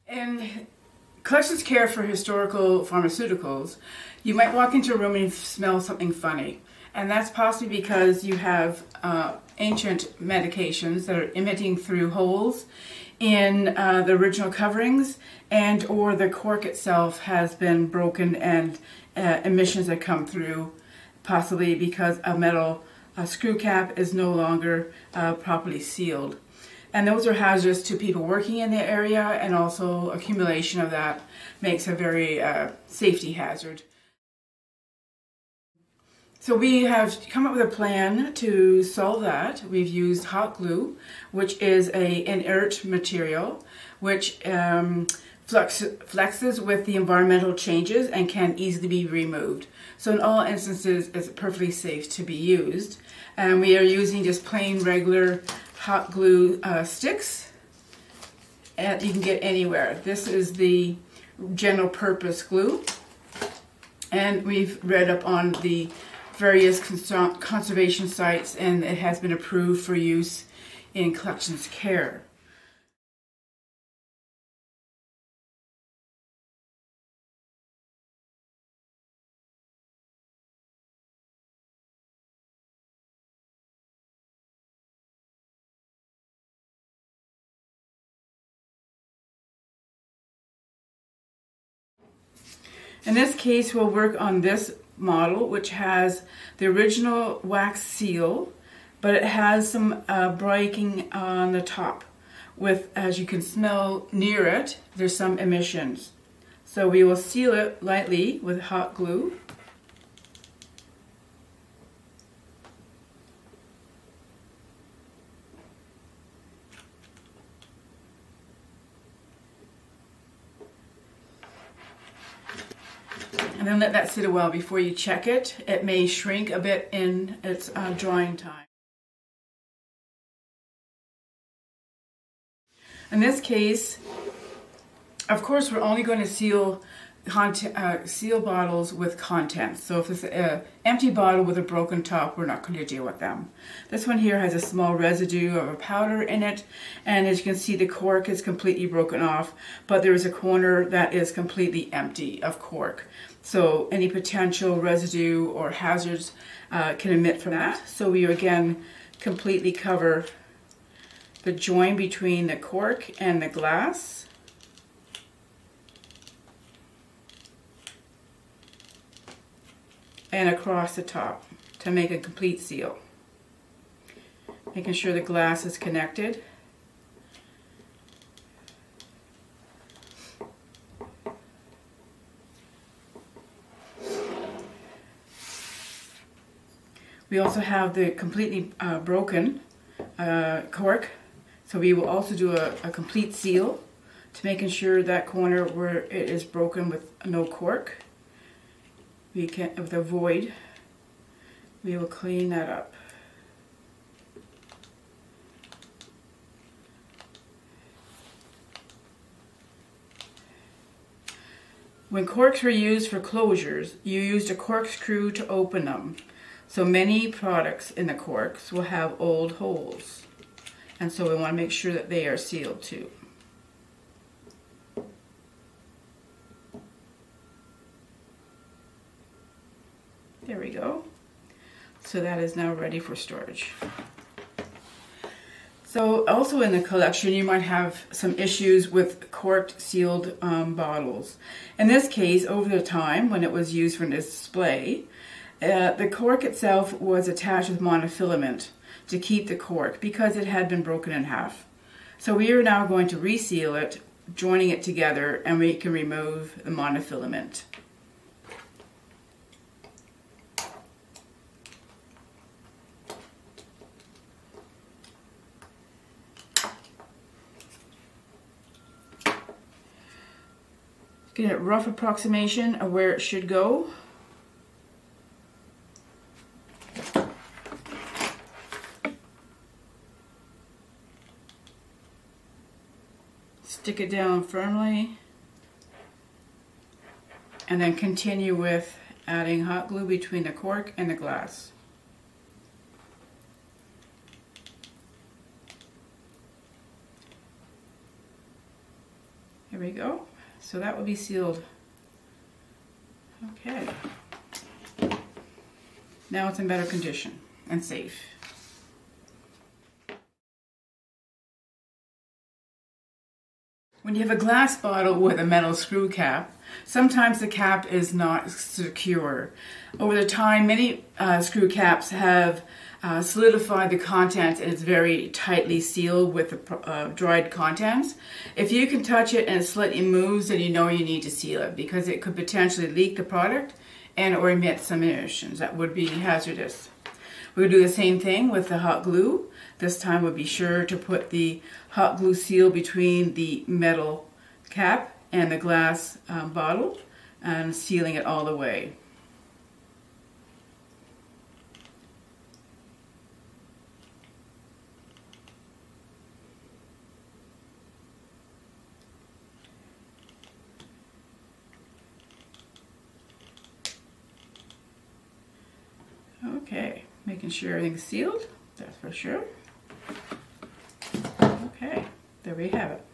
In collections care for historical pharmaceuticals, you might walk into a room and smell something funny. And that's possibly because you have ancient medications that are emitting through holes in the original coverings, and or the cork itself has been broken and emissions that come through, possibly because a metal screw cap is no longer properly sealed. And those are hazardous to people working in the area, and also accumulation of that makes a very safety hazard. So we have come up with a plan to solve that. We've used hot glue, which is an inert material which flexes with the environmental changes and can easily be removed. So in all instances, it's perfectly safe to be used. And we are using just plain regular hot glue sticks, and you can get anywhere. This is the general purpose glue, and we've read up on the various conservation sites, and it has been approved for use in collections care. In this case, we'll work on this model, which has the original wax seal, but it has some breaking on the top. With, as you can smell near it, there's some emissions. So we will seal it lightly with hot glue. And then let that sit a while before you check it. It may shrink a bit in its drying time. In this case, of course, we're only going to seal bottles with contents. So if it's an empty bottle with a broken top, we're not going to deal with them. This one here has a small residue of a powder in it, and as you can see, the cork is completely broken off, but there is a corner that is completely empty of cork. So any potential residue or hazards can emit from that. So we again completely cover the join between the cork and the glass. And across the top to make a complete seal. Making sure the glass is connected. We also have the completely broken cork, so we will also do a complete seal to making sure that corner where it is broken with no cork. We can, with a void, we will clean that up. When corks were used for closures, you used a corkscrew to open them. So many products in the corks will have old holes, and so we want to make sure that they are sealed too. There we go. So that is now ready for storage. So also in the collection, you might have some issues with corked sealed bottles. In this case, over the time when it was used for display, the cork itself was attached with monofilament to keep the cork because it had been broken in half. So we are now going to reseal it, joining it together, and we can remove the monofilament. Get a rough approximation of where it should go. Stick it down firmly, and then continue with adding hot glue between the cork and the glass. There we go. So that will be sealed. Okay. Now it's in better condition and safe. When you have a glass bottle with a metal screw cap, sometimes the cap is not secure. Over the time, many screw caps have solidified the contents and it's very tightly sealed with the dried contents. If you can touch it and it slightly moves, then you know you need to seal it because it could potentially leak the product and or emit some emissions that would be hazardous. We'll do the same thing with the hot glue. This time we'll be sure to put the hot glue seal between the metal cap and the glass bottle and sealing it all the way. Okay, making sure everything's sealed, that's for sure. Okay, there we have it.